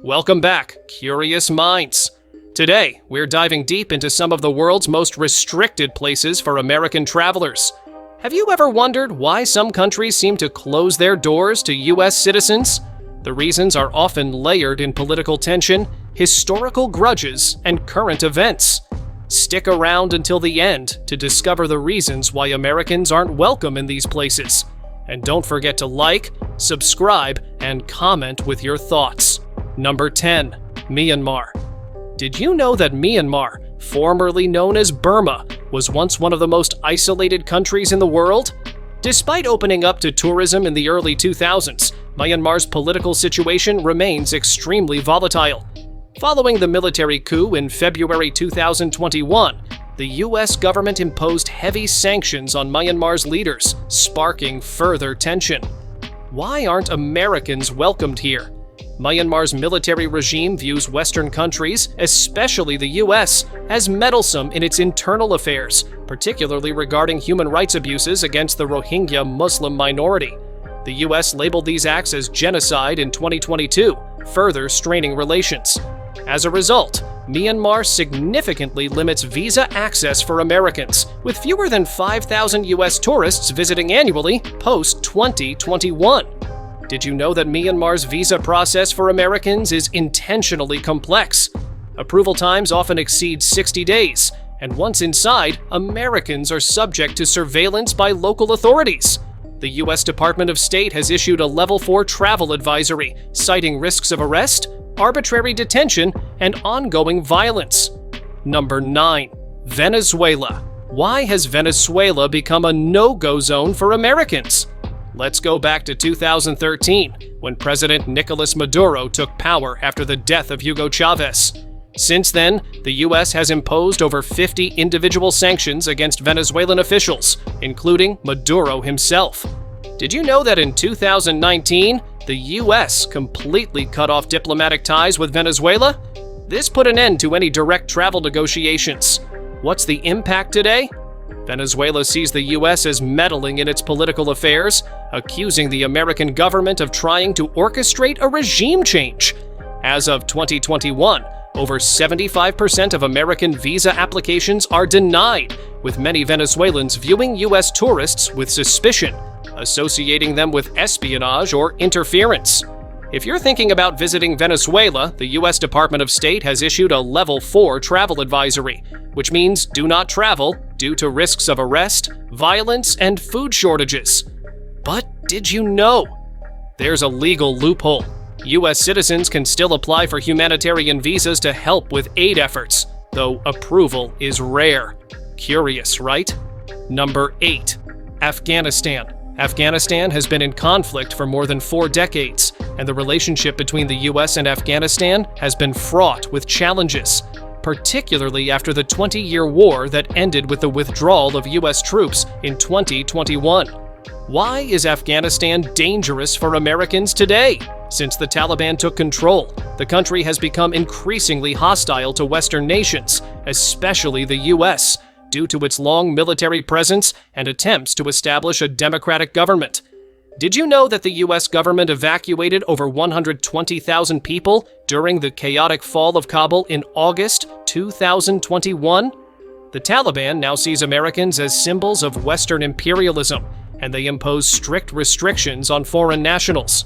Welcome back, curious minds. Today, we're diving deep into some of the world's most restricted places for American travelers. Have you ever wondered why some countries seem to close their doors to U.S. citizens? The reasons are often layered in political tension, historical grudges, and current events. Stick around until the end to discover the reasons why Americans aren't welcome in these places. And don't forget to like, subscribe, and comment with your thoughts. Number 10. Myanmar. Did you know that Myanmar, formerly known as Burma, was once one of the most isolated countries in the world? Despite opening up to tourism in the early 2000s, Myanmar's political situation remains extremely volatile. Following the military coup in February 2021, the U.S. government imposed heavy sanctions on Myanmar's leaders, sparking further tension. Why aren't Americans welcomed here? Myanmar's military regime views Western countries, especially the U.S., as meddlesome in its internal affairs, particularly regarding human rights abuses against the Rohingya Muslim minority. The U.S. labeled these acts as genocide in 2022, further straining relations. As a result, Myanmar significantly limits visa access for Americans, with fewer than 5,000 U.S. tourists visiting annually post-2021. Did you know that Myanmar's visa process for Americans is intentionally complex? Approval times often exceed 60 days, and once inside, Americans are subject to surveillance by local authorities. The U.S. Department of State has issued a Level 4 travel advisory, citing risks of arrest, arbitrary detention, and ongoing violence. Number 9. Venezuela. Why has Venezuela become a no-go zone for Americans? Let's go back to 2013, when President Nicolas Maduro took power after the death of Hugo Chavez. Since then, the U.S. has imposed over 50 individual sanctions against Venezuelan officials, including Maduro himself. Did you know that in 2019, the U.S. completely cut off diplomatic ties with Venezuela? This put an end to any direct travel negotiations. What's the impact today? Venezuela sees the U.S. as meddling in its political affairs, accusing the American government of trying to orchestrate a regime change. As of 2021, over 75% of American visa applications are denied, with many Venezuelans viewing U.S. tourists with suspicion, associating them with espionage or interference. If you're thinking about visiting Venezuela, the U.S. Department of State has issued a Level 4 travel advisory, which means do not travel due to risks of arrest, violence, and food shortages. But did you know? There's a legal loophole. U.S. citizens can still apply for humanitarian visas to help with aid efforts, though approval is rare. Curious, right? Number 8. Afghanistan. Afghanistan has been in conflict for more than 4 decades, and the relationship between the U.S. and Afghanistan has been fraught with challenges, particularly after the 20-year war that ended with the withdrawal of U.S. troops in 2021. Why is Afghanistan dangerous for Americans today? Since the Taliban took control, the country has become increasingly hostile to Western nations, especially the U.S., due to its long military presence and attempts to establish a democratic government. Did you know that the U.S. government evacuated over 120,000 people during the chaotic fall of Kabul in August 2021? The Taliban now sees Americans as symbols of Western imperialism, and they impose strict restrictions on foreign nationals.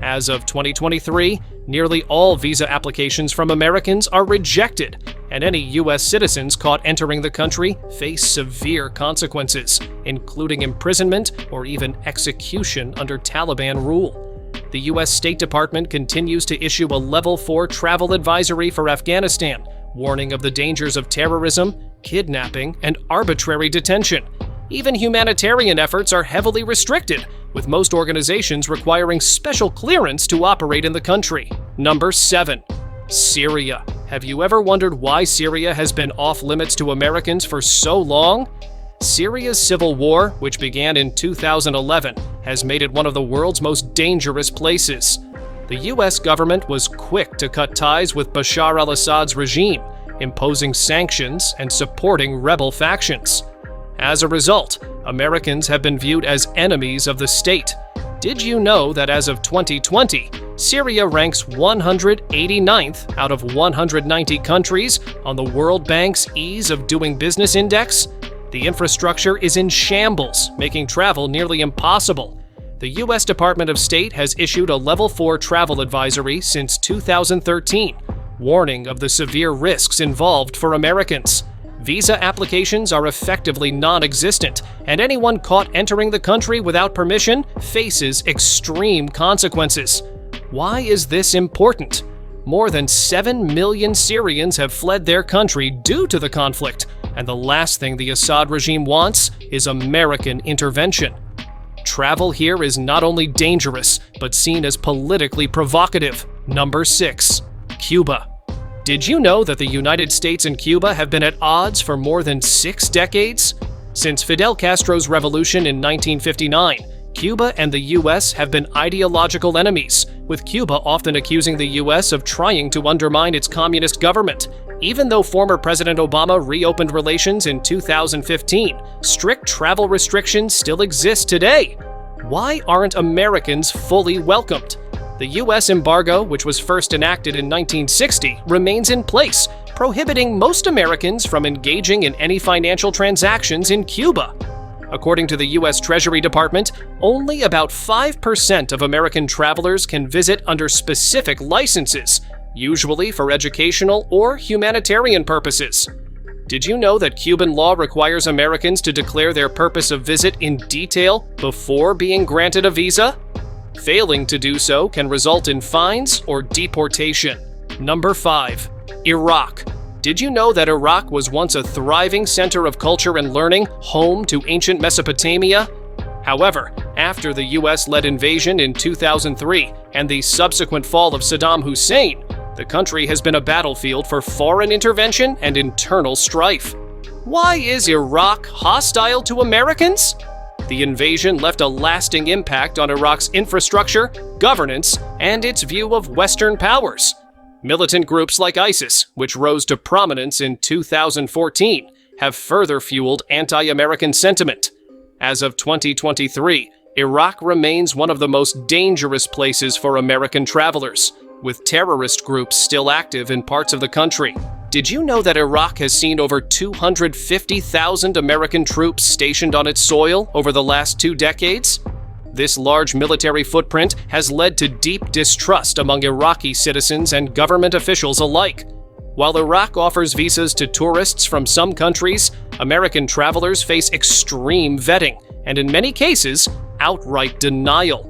As of 2023, nearly all visa applications from Americans are rejected, and any U.S. citizens caught entering the country face severe consequences, including imprisonment or even execution under Taliban rule. The U.S. State Department continues to issue a Level 4 travel advisory for Afghanistan, warning of the dangers of terrorism, kidnapping, and arbitrary detention. Even humanitarian efforts are heavily restricted, with most organizations requiring special clearance to operate in the country. Number 7. Syria. Have you ever wondered why Syria has been off-limits to Americans for so long? Syria's civil war, which began in 2011, has made it one of the world's most dangerous places. The U.S. government was quick to cut ties with Bashar al-Assad's regime, imposing sanctions and supporting rebel factions. As a result, Americans have been viewed as enemies of the state. Did you know that as of 2020, Syria ranks 189th out of 190 countries on the World Bank's Ease of Doing Business Index. The infrastructure is in shambles, making travel nearly impossible. The U.S. Department of State has issued a Level 4 travel advisory since 2013, warning of the severe risks involved for Americans. Visa applications are effectively non-existent, and anyone caught entering the country without permission faces extreme consequences. Why is this important? More than 7 million Syrians have fled their country due to the conflict, and the last thing the Assad regime wants is American intervention. Travel here is not only dangerous, but seen as politically provocative. Number 6. Cuba. Did you know that the United States and Cuba have been at odds for more than 6 decades? Since Fidel Castro's revolution in 1959, Cuba and the U.S. have been ideological enemies, with Cuba often accusing the U.S. of trying to undermine its communist government. Even though former President Obama reopened relations in 2015, strict travel restrictions still exist today. Why aren't Americans fully welcomed? The U.S. embargo, which was first enacted in 1960, remains in place, prohibiting most Americans from engaging in any financial transactions in Cuba. According to the U.S. Treasury Department, only about 5% of American travelers can visit under specific licenses, usually for educational or humanitarian purposes. Did you know that Cuban law requires Americans to declare their purpose of visit in detail before being granted a visa? Failing to do so can result in fines or deportation. Number 5. Iraq. Did you know that Iraq was once a thriving center of culture and learning, home to ancient Mesopotamia? However, after the US-led invasion in 2003 and the subsequent fall of Saddam Hussein, the country has been a battlefield for foreign intervention and internal strife. Why is Iraq hostile to Americans? The invasion left a lasting impact on Iraq's infrastructure, governance, and its view of Western powers. Militant groups like ISIS, which rose to prominence in 2014, have further fueled anti-American sentiment. As of 2023, Iraq remains one of the most dangerous places for American travelers, with terrorist groups still active in parts of the country. Did you know that Iraq has seen over 250,000 American troops stationed on its soil over the last 2 decades? This large military footprint has led to deep distrust among Iraqi citizens and government officials alike. While Iraq offers visas to tourists from some countries, American travelers face extreme vetting and, in many cases, outright denial.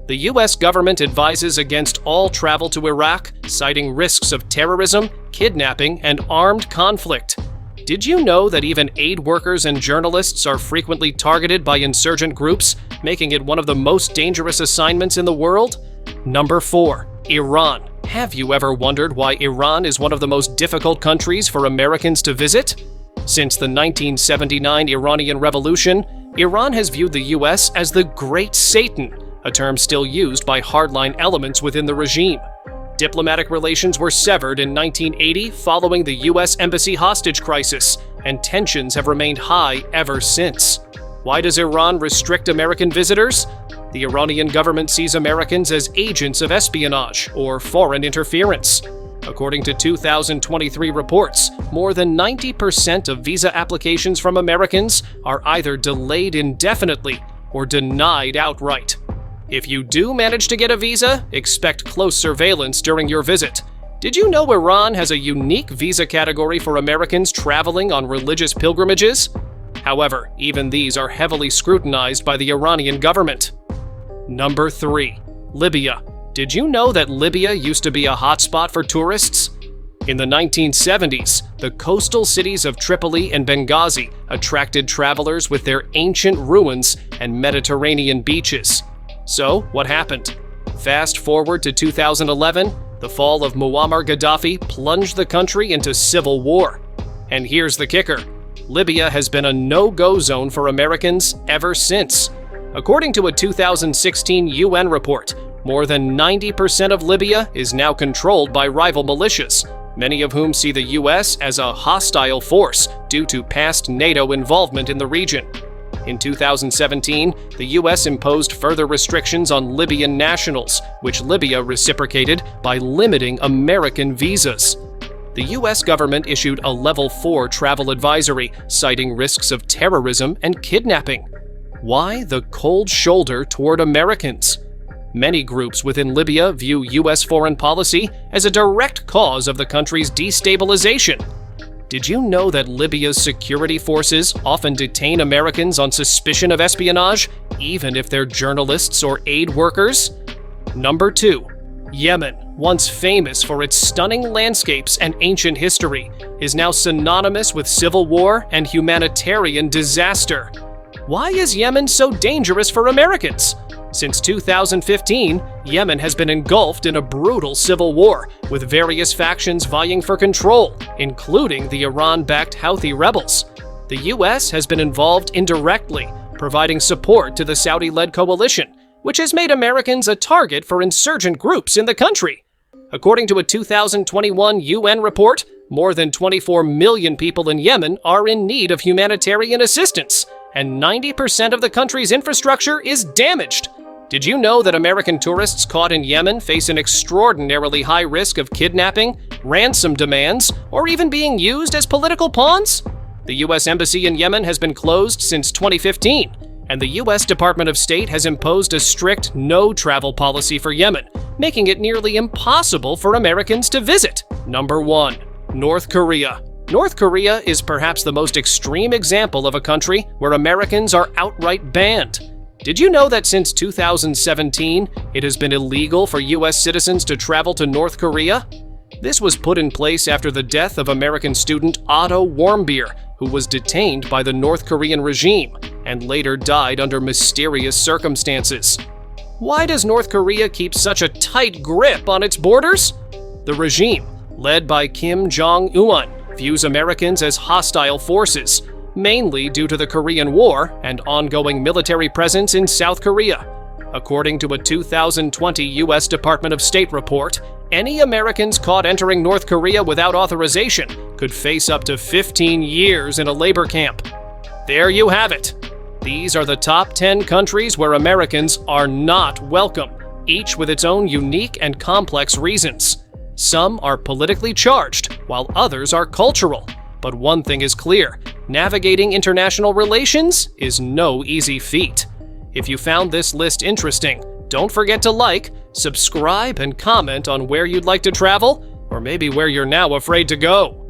The U.S. government advises against all travel to Iraq, citing risks of terrorism, kidnapping, and armed conflict. Did you know that even aid workers and journalists are frequently targeted by insurgent groups, making it one of the most dangerous assignments in the world? Number 4. Iran. Have you ever wondered why Iran is one of the most difficult countries for Americans to visit? Since the 1979 Iranian Revolution, Iran has viewed the U.S. as the Great Satan, a term still used by hardline elements within the regime. Diplomatic relations were severed in 1980 following the U.S. Embassy hostage crisis, and tensions have remained high ever since. Why does Iran restrict American visitors? The Iranian government sees Americans as agents of espionage or foreign interference. According to 2023 reports, more than 90% of visa applications from Americans are either delayed indefinitely or denied outright. If you do manage to get a visa, expect close surveillance during your visit. Did you know Iran has a unique visa category for Americans traveling on religious pilgrimages? However, even these are heavily scrutinized by the Iranian government. Number 3. Libya. Did you know that Libya used to be a hotspot for tourists? In the 1970s, the coastal cities of Tripoli and Benghazi attracted travelers with their ancient ruins and Mediterranean beaches. So, what happened? Fast forward to 2011, the fall of Muammar Gaddafi plunged the country into civil war. And here's the kicker: Libya has been a no-go zone for Americans ever since. According to a 2016 UN report, more than 90% of Libya is now controlled by rival militias, many of whom see the U.S. as a hostile force due to past NATO involvement in the region. In 2017, the U.S. imposed further restrictions on Libyan nationals, which Libya reciprocated by limiting American visas. The U.S. government issued a Level 4 travel advisory, citing risks of terrorism and kidnapping. Why the cold shoulder toward Americans? Many groups within Libya view U.S. foreign policy as a direct cause of the country's destabilization. Did you know that Libya's security forces often detain Americans on suspicion of espionage, even if they're journalists or aid workers? Number 2. Yemen, once famous for its stunning landscapes and ancient history, is now synonymous with civil war and humanitarian disaster. Why is Yemen so dangerous for Americans? Since 2015, Yemen has been engulfed in a brutal civil war, with various factions vying for control, including the Iran-backed Houthi rebels. The U.S. has been involved indirectly, providing support to the Saudi-led coalition, which has made Americans a target for insurgent groups in the country. According to a 2021 UN report, more than 24 million people in Yemen are in need of humanitarian assistance, and 90% of the country's infrastructure is damaged. Did you know that American tourists caught in Yemen face an extraordinarily high risk of kidnapping, ransom demands, or even being used as political pawns? The U.S. Embassy in Yemen has been closed since 2015, and the U.S. Department of State has imposed a strict no-travel policy for Yemen, making it nearly impossible for Americans to visit. Number 1. North Korea. North Korea is perhaps the most extreme example of a country where Americans are outright banned. Did you know that since 2017, it has been illegal for U.S. citizens to travel to North Korea? This was put in place after the death of American student Otto Warmbier, who was detained by the North Korean regime and later died under mysterious circumstances. Why does North Korea keep such a tight grip on its borders? The regime, led by Kim Jong-un, views Americans as hostile forces, mainly due to the Korean War and ongoing military presence in South Korea. According to a 2020 U.S. Department of State report, any Americans caught entering North Korea without authorization could face up to 15 years in a labor camp. There you have it. These are the top 10 countries where Americans are not welcome, each with its own unique and complex reasons. Some are politically charged, while others are cultural. But one thing is clear: navigating international relations is no easy feat. If you found this list interesting, don't forget to like, subscribe, and comment on where you'd like to travel, or maybe where you're now afraid to go.